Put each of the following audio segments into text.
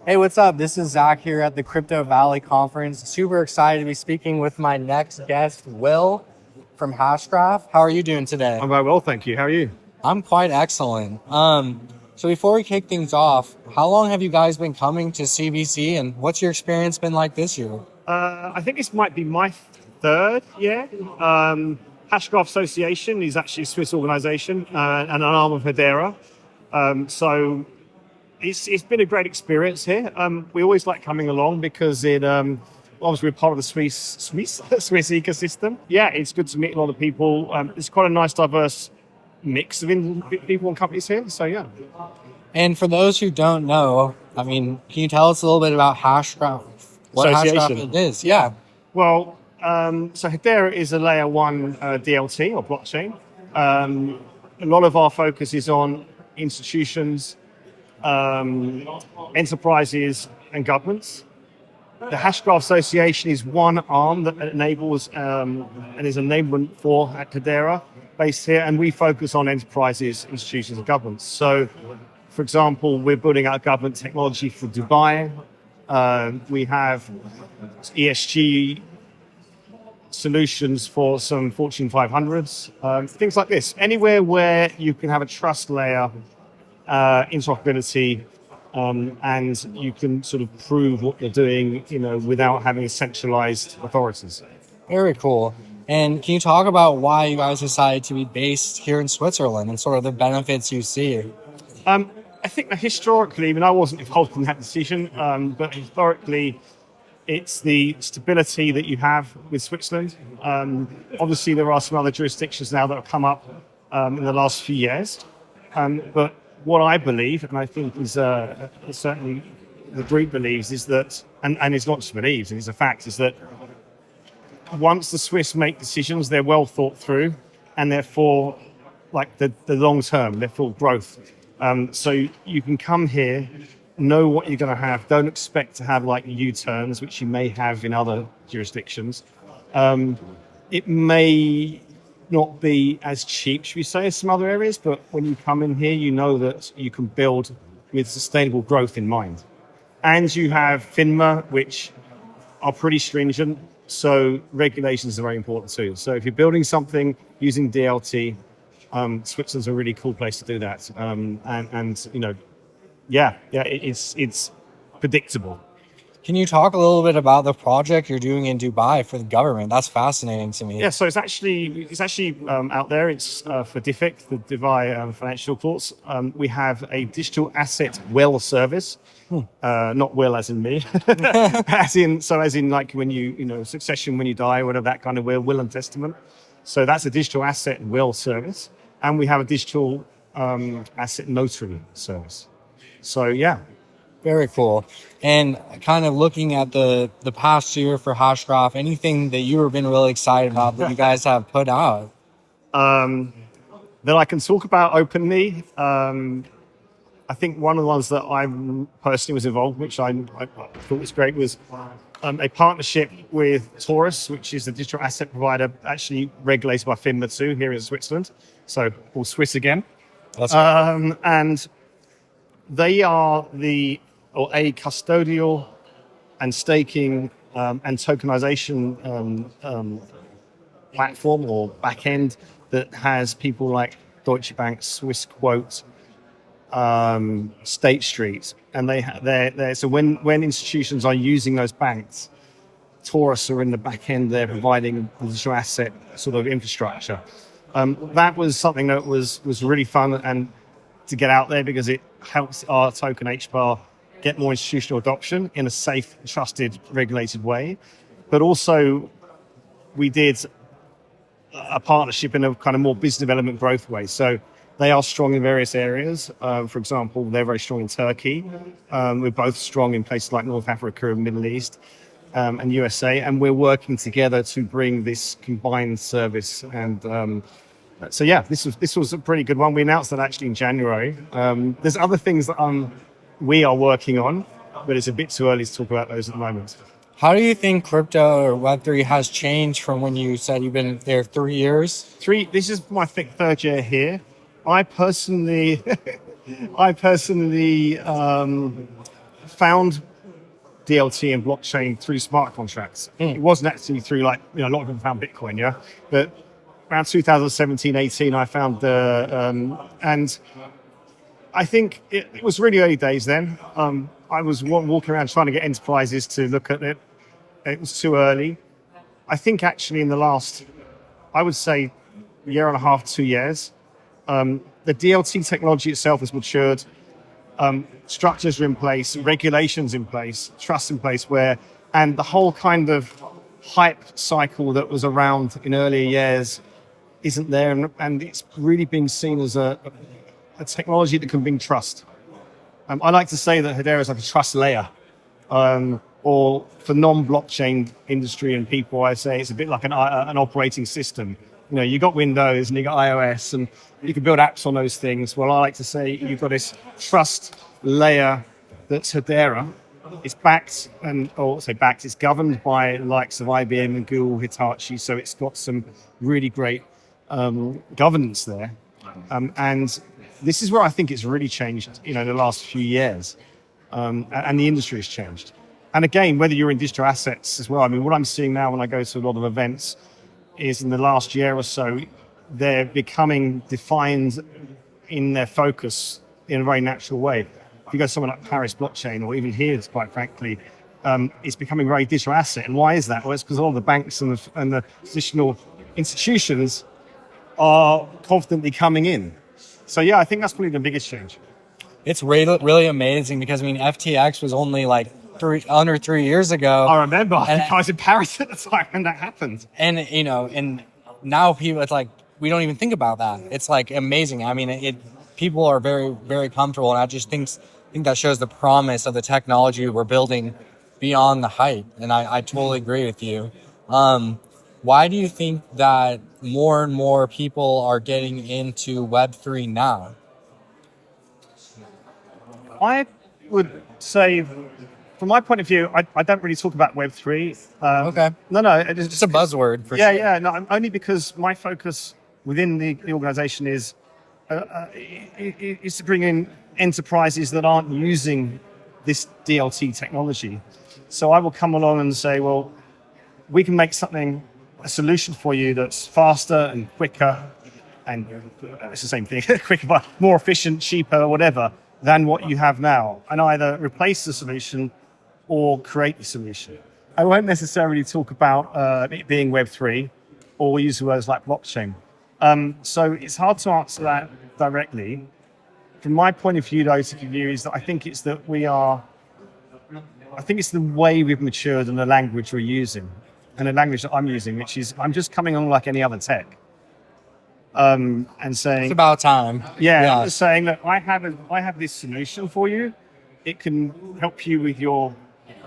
Hey, what's up? This is Zack here at the Crypto Valley Conference. Super excited to be speaking with my next guest, Will from Hashgraph. How are you doing today? I'm very well, thank you. How are you? I'm quite excellent. So before we kick things off, how long have you guys been coming to CVC and what's your experience been like this year? I think this might be my third year. Hashgraph Association is actually a Swiss organization and an arm of Hedera. So it's been a great experience here. We always like coming along because obviously we're part of the Swiss ecosystem. Yeah, it's good to meet a lot of people. It's quite a nice, diverse mix of people and companies here. So yeah. And for those who don't know, can you tell us a little bit about Hashgraph? What Association. Hashgraph it is? Yeah. Well, so Hedera is a layer one DLT or blockchain. A lot of our focus is on institutions, enterprises, and governments. The Hashgraph Association is one arm that enables and is enablement for Hedera based here, and we focus on enterprises, institutions, and governments. So, for example, we're building out government technology for Dubai. We have ESG solutions for some Fortune 500s, things like this. Anywhere where you can have a trust layer, interoperability, and you can sort of prove what you're doing, without having centralized authorities. Very cool. And can you talk about why you guys decided to be based here in Switzerland and sort of the benefits you see? I think that historically, I wasn't involved in that decision, but historically, it's the stability that you have with Switzerland. Obviously, there are some other jurisdictions now that have come up in the last few years. But what I believe, and I think is certainly the group believes, is that, and it's not just believes, it's a fact, is that once the Swiss make decisions, they're well thought through, and therefore, like the long term, they're for growth. So you can come here, know what you're going to have. Don't expect to have like U-turns, which you may have in other jurisdictions. It may not be as cheap, should we say, as some other areas, but when you come in here, you know that you can build with sustainable growth in mind. And you have FINMA, which are pretty stringent, so regulations are very important too. So if you're building something using DLT, Switzerland's a really cool place to do that. It's predictable. Can you talk a little bit about the project you're doing in Dubai for the government? That's fascinating to me. Yeah, so it's actually out there. It's for DFIC, the Dubai Financial Courts. We have a digital asset will service, not will as in me, as in like when succession when you die, whatever, that kind of will and testament. So that's a digital asset will service, and we have a digital asset notary service. So yeah. Very cool. And kind of looking at the past year for Hashgraph, anything that you've been really excited about that you guys have put out? That I can talk about openly. I think one of the ones that I personally was involved, which I thought was great, was a partnership with Taurus, which is a digital asset provider, actually regulated by FINMA too here in Switzerland. So all Swiss again. That's cool. And they are a custodial and staking and tokenization platform or backend that has people like Deutsche Bank, Swissquote, State Street, and so when institutions are using those banks, Taurus are in the back end there providing digital asset sort of infrastructure. That was something that was really fun and to get out there because it helps our token HBAR get more institutional adoption in a safe, trusted, regulated way. But also we did a partnership in a kind of more business development growth way. So they are strong in various areas. For example, they're very strong in Turkey. We're both strong in places like North Africa and Middle East and USA. And we're working together to bring this combined service. And so, yeah, this was a pretty good one. We announced that actually in January. There's other things that we are working on, but it's a bit too early to talk about those at the moment. How do you think crypto or Web3 has changed from when you said you've been there 3 years? This is my third year here. I personally found DLT and blockchain through smart contracts. It wasn't actually through like, a lot of people found Bitcoin, yeah? But around 2017, 18, I found and I think it was really early days then. I was walking around trying to get enterprises to look at it. It was too early. I think actually in the last, I would say, year and a half, 2 years, the DLT technology itself has matured. Structures are in place, regulations in place, trust in place, and the whole kind of hype cycle that was around in earlier years isn't there, and it's really being seen as a technology that can bring trust. I like to say that Hedera is like a trust layer, or for non-blockchain industry and people, I say it's a bit like an operating system. You got Windows and you got iOS, and you can build apps on those things. Well, I like to say you've got this trust layer that's Hedera. It's backed, it's governed by the likes of IBM and Google, Hitachi, so it's got some really great governance there. And this is where I think it's really changed, in the last few years, and the industry has changed. And again, whether you're in digital assets as well, I mean, what I'm seeing now when I go to a lot of events is in the last year or so, they're becoming defined in their focus in a very natural way. If you go to somewhere like Paris Blockchain, or even here, quite frankly, it's becoming very digital asset. And why is that? Well, it's because all the banks and the traditional institutions are confidently coming in. So yeah, I think that's probably the biggest change. It's really amazing because FTX was only like under 3 years ago. I remember. I was in Paris at the time when that happened. And and now people, it's like we don't even think about that. It's like amazing. People are very, very comfortable, and I just think that shows the promise of the technology we're building beyond the hype. And I totally agree with you. Why do you think that more and more people are getting into Web3 now? I would say, from my point of view, I don't really talk about Web3. Okay. No. It's just a buzzword for sure. Yeah, no, only because my focus within the organization is to bring in enterprises that aren't using this DLT technology. So I will come along and say, well, we can make a solution for you that's faster and quicker, and it's the same thing, quicker, but more efficient, cheaper, whatever, than what you have now, and either replace the solution or create the solution. I won't necessarily talk about it being Web3 or use words like blockchain. So it's hard to answer that directly. From my point of view, though, to give you is that I think it's the way we've matured and the language we're using, and the language that I'm using, which is I'm just coming on like any other tech, and saying it's about time. Yeah. Saying that I have this solution for you. It can help you with your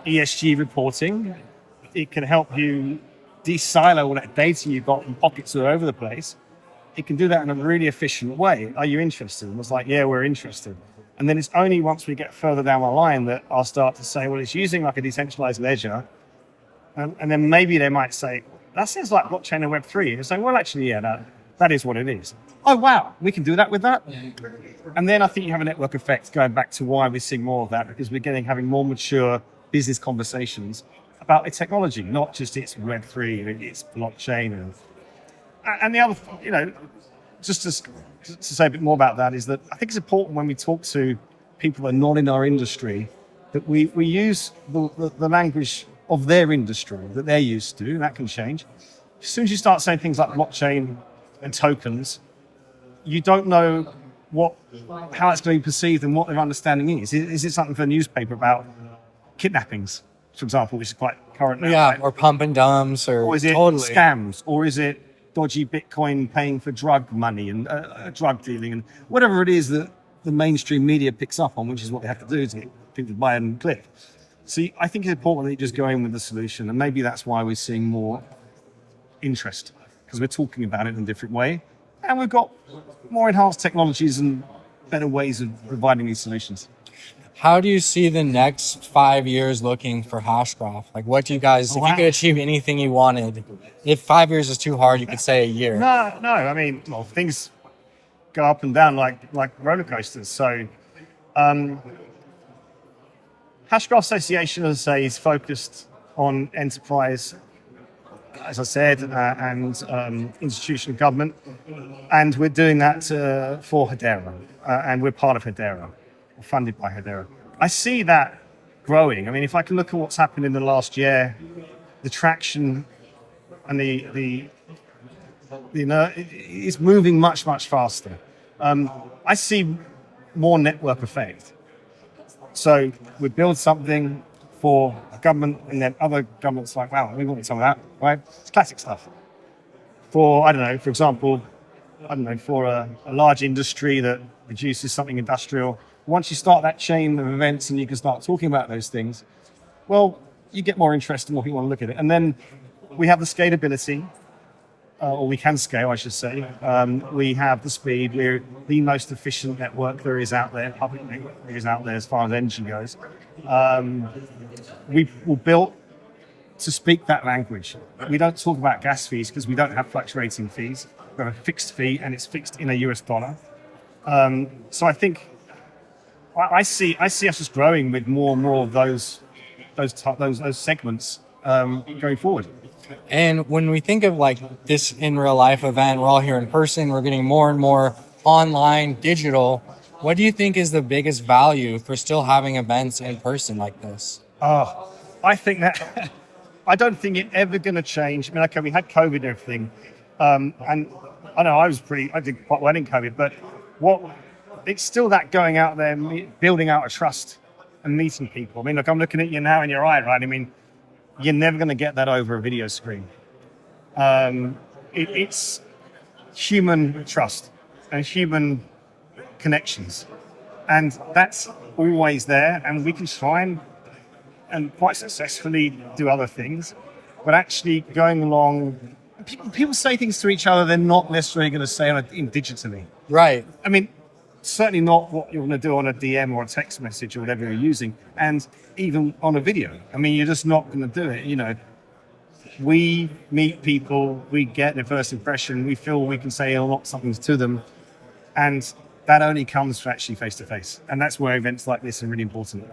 ESG reporting. It can help you de-silo all that data you've got in pockets all over the place. It can do that in a really efficient way. Are you interested? And it's like, yeah, we're interested. And then it's only once we get further down the line that I'll start to say, well, it's using like a decentralized ledger. And then maybe they might say, that sounds like blockchain and Web3. And say, well, actually, yeah, that is what it is. Oh, wow, we can do that with that? And then I think you have a network effect going back to why we're seeing more of that, because we're having more mature business conversations about the technology, not just it's Web3, it's blockchain. And the other, just to say a bit more about that is that I think it's important when we talk to people that are not in our industry that we use the language of their industry that they're used to, and that can change. As soon as you start saying things like blockchain and tokens, you don't know how it's going to be perceived and what their understanding is. Is it something for a newspaper about kidnappings, for example, which is quite current now? Yeah, right? Or pump and dumps, or is it totally scams, or is it dodgy Bitcoin paying for drug money and drug dealing and whatever it is that the mainstream media picks up on, which is what they have to do to get people to buy and click. So I think it's important that you just go in with the solution, and maybe that's why we're seeing more interest, because we're talking about it in a different way, and we've got more enhanced technologies and better ways of providing these solutions. How do you see the next 5 years looking for Hashgraph? Like, what do you guys, if you could achieve anything you wanted, if 5 years is too hard, you could say a year. No. I mean, well, things go up and down like roller coasters. So Hashgraph Association, as I say, is focused on enterprise, as I said, and institutional government. And we're doing that for Hedera. And we're part of Hedera, funded by Hedera. I see that growing. I mean, if I can look at what's happened in the last year, the traction and the it's moving much, much faster. I see more network effect. So we build something for a government, and then other governments like, wow, we want some of that, right? It's classic stuff. For, I don't know, for example, for a large industry that produces something industrial, once you start that chain of events and you can start talking about those things, well, you get more interest and more people want to look at it. And then we have the scalability, or we can scale, I should say. We have the speed. We're the most efficient network there is out there, public network there is out there as far as energy goes. We were built to speak that language. We don't talk about gas fees because we don't have fluctuating fees. We have a fixed fee, and it's fixed in a US dollar. So I think I see us as growing with more and more of those segments going forward. And when we think of like this in real life event, we're all here in person, we're getting more and more online, digital. What do you think is the biggest value for still having events in person like this? I think that I don't think it's ever going to change. I mean, okay, we had COVID and everything, and I know I did quite well in COVID, but it's still that going out there, building out a trust and meeting people. I mean, look, I'm looking at you now in your eye, right? I mean, you're never going to get that over a video screen. It's human trust and human connections, and that's always there. And we can try and quite successfully do other things, but actually going along, people say things to each other they're not necessarily going to say digitally. Right. I mean, certainly not what you're going to do on a DM or a text message or whatever you're using, and even on a video. I mean, you're just not going to do it. You know, we meet people, we get their first impression, we feel we can say a lot something to them, and that only comes for actually face to face. And that's where events like this are really important.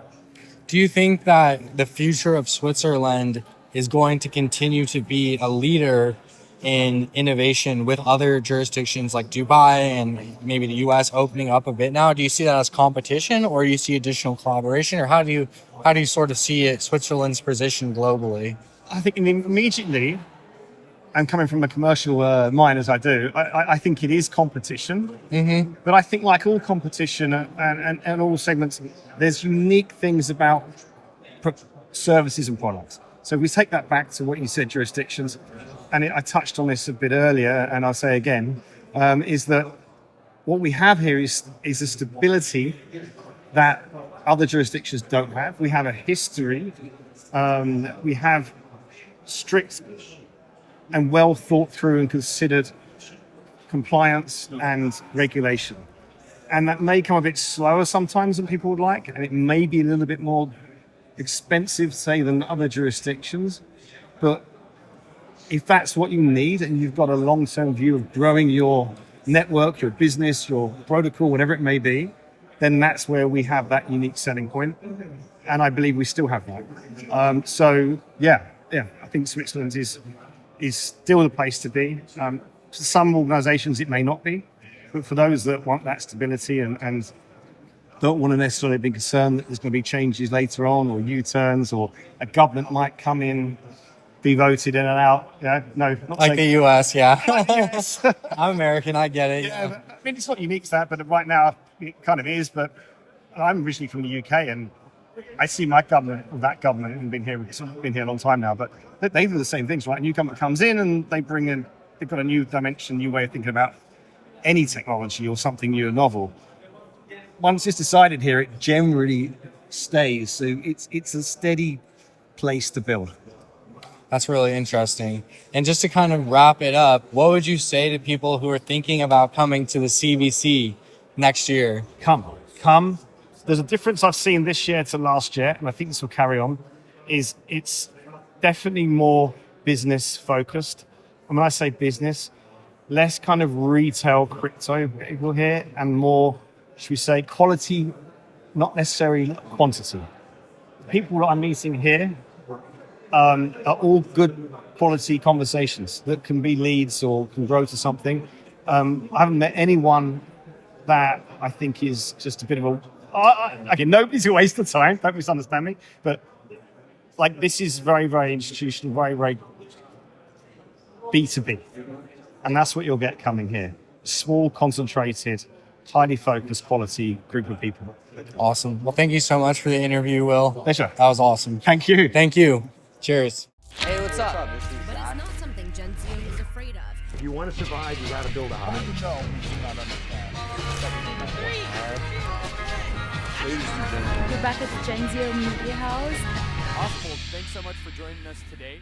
Do you think that the future of Switzerland is going to continue to be a leader in innovation with other jurisdictions like Dubai and maybe the US opening up a bit now? Do you see that as competition, or do you see additional collaboration, or how do you sort of see it, Switzerland's position globally? I think immediately, and coming from a commercial mind as I do, I think it is competition. Mm-hmm. But I think like all competition and all segments, there's unique things about services and products. So if we take that back to what you said, jurisdictions, and I touched on this a bit earlier, and I'll say again, is that what we have here is a stability that other jurisdictions don't have. We have a history. We have strict and well thought through and considered compliance and regulation. And that may come a bit slower sometimes than people would like, and it may be a little bit more expensive, say, than other jurisdictions. But if that's what you need, and you've got a long-term view of growing your network, your business, your protocol, whatever it may be, then that's where we have that unique selling point. And I believe we still have that. So I think Switzerland is still the place to be. For some organizations, it may not be, but for those that want that stability and don't want to necessarily be concerned that there's going to be changes later on, or U-turns, or a government might come in, be voted in and out. Yeah, no, not like the US, yeah. Yes. I'm American, I get it. Yeah, I mean, it's not unique to that, but right now it kind of is. But I'm originally from the UK, and I see my government, or that government, and been here a long time now, but they do the same things, right? A new government comes in and they've got a new dimension, new way of thinking about any technology or something new and novel. Once it's decided here, it generally stays. So it's a steady place to build. That's really interesting. And just to kind of wrap it up, what would you say to people who are thinking about coming to the CVC next year? Come. There's a difference I've seen this year to last year, and I think this will carry on, is it's definitely more business focused. And when I say business, less kind of retail crypto people here, and more, should we say, quality, not necessarily quantity. people that I'm meeting here are all good quality conversations that can be leads or can grow to something. I haven't met anyone that I think is just a bit of a... okay, nobody's a waste of time, don't misunderstand me, but like this is very, very institutional, very, very B2B. And that's what you'll get coming here. Small, concentrated, highly focused, quality group of people. Awesome. Well, thank you so much for the interview, Will. Pleasure. That was awesome. Thank you. Thank you. Cheers. Hey, what's up? This is But it's Zack. not something Genzio is afraid of. If you want to survive, you got to build a house. You know, we do not understand. Ladies and gentlemen. We're back at the Genzio Media House. Awesome. Well, thanks so much for joining us today.